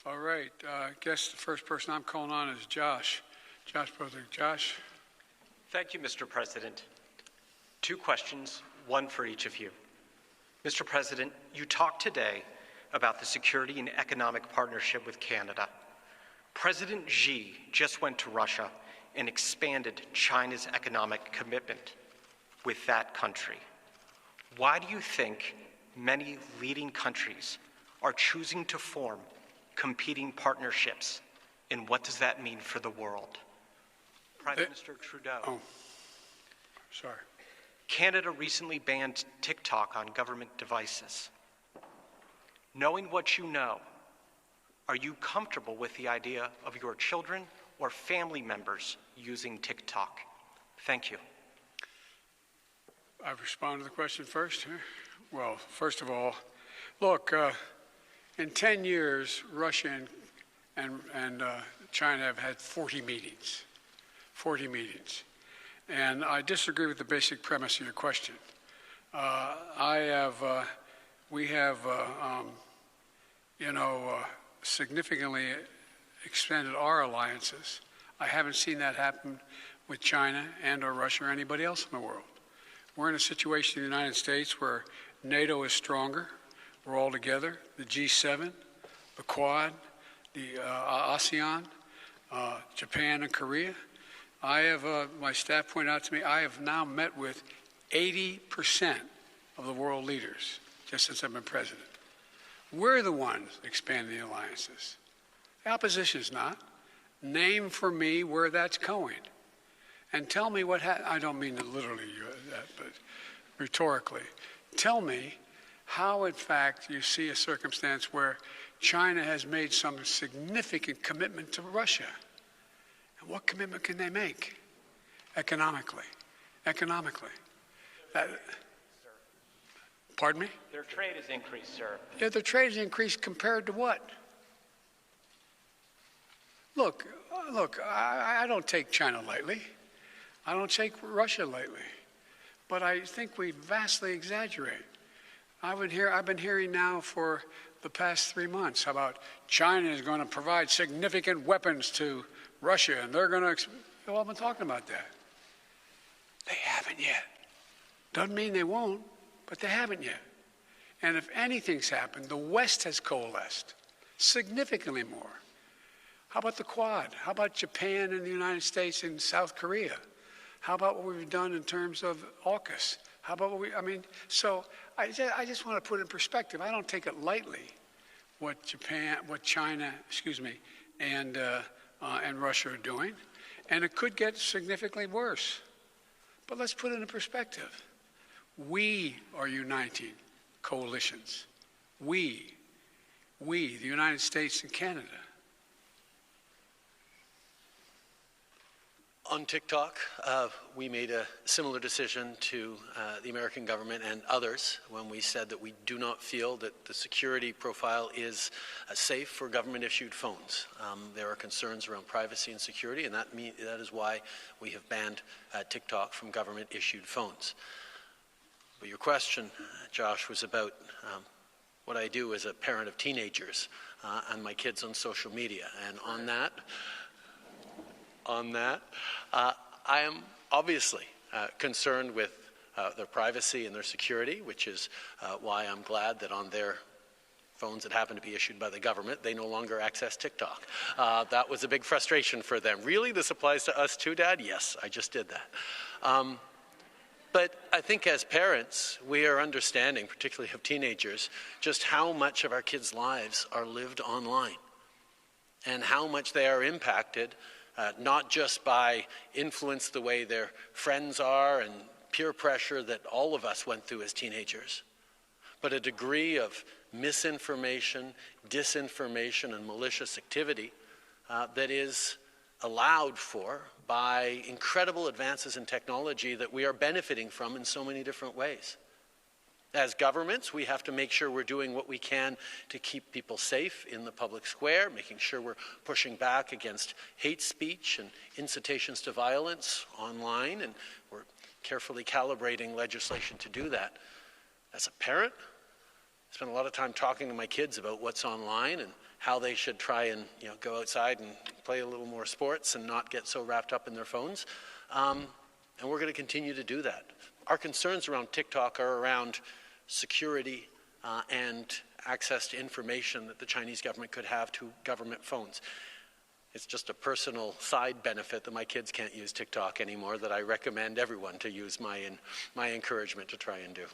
All right. I guess the first person I'm calling on is Josh. Josh. Thank you, Mr. President. 2 questions, one for each of you. Mr. President, you talked today about the security and economic partnership with Canada. President Xi just went to Russia and expanded China's economic commitment with that country. Why do you think many leading countries are choosing to form competing partnerships, and what does that mean for the world? Prime Minister Trudeau. Oh, sorry. Canada recently banned TikTok on government devices. Knowing what you know, are you comfortable with the idea of your children or family members using TikTok? Thank you. I'll respond to the question first. Well, first of all, look, in 10 years, Russia and China have had 40 meetings. 40 meetings. And I disagree with the basic premise of your question. We have significantly expanded our alliances. I haven't seen that happen with China and or Russia or anybody else in the world. We're in a situation in the United States where NATO is stronger. We're all together. The G7, the Quad, the ASEAN, Japan and Korea. I have, my staff pointed out to me, I have now met with 80% of the world leaders just since I've been president. We're the ones expanding the alliances. The opposition is not. Name for me where that's going. And tell me what I don't mean to literally that, but rhetorically. Tell me how, in fact, you see a circumstance where China has made some significant commitment to Russia. And what commitment can they make? Economically. Pardon me? Their trade has increased, sir. Yeah, their trade has increased compared to what? Look, I don't take China lightly. I don't take Russia lightly. But I think we vastly exaggerate. I've been hearing now for the past 3 months about China is going to provide significant weapons to Russia, and they're going to. Well, I've been talking about that. They haven't yet. Doesn't mean they won't, but they haven't yet. And if anything's happened, the West has coalesced significantly more. How about the Quad? How about Japan and the United States and South Korea? How about what we've done in terms of AUKUS? How about so I just want to put it in perspective. I don't take it lightly what China, and Russia are doing. And it could get significantly worse. But let's put it in perspective. We are uniting coalitions. We, the United States and Canada. On TikTok, we made a similar decision to the American government and others when we said that we do not feel that the security profile is safe for government-issued phones. There are concerns around privacy and security, and that is why we have banned TikTok from government-issued phones. But your question, Josh, was about what I do as a parent of teenagers and my kids on social media. And on that, I am obviously concerned with their privacy and their security, which is why I'm glad that on their phones that happen to be issued by the government, they no longer access TikTok. That was a big frustration for them. Really, this applies to us too, Dad? Yes, I just did that. But I think as parents, we are understanding, particularly of teenagers, just how much of our kids' lives are lived online and how much they are impacted not just by influence the way their friends are and peer pressure that all of us went through as teenagers, but a degree of misinformation, disinformation, and malicious activity that is allowed for by incredible advances in technology that we are benefiting from in so many different ways. As governments, we have to make sure we're doing what we can to keep people safe in the public square, making sure we're pushing back against hate speech and incitations to violence online, and we're carefully calibrating legislation to do that. As a parent, spend a lot of time talking to my kids about what's online and how they should try and go outside and play a little more sports and not get so wrapped up in their phones. And we're going to continue to do that. Our concerns around TikTok are around security and access to information that the Chinese government could have to government phones. It's just a personal side benefit that my kids can't use TikTok anymore that I recommend everyone to use my encouragement to try and do.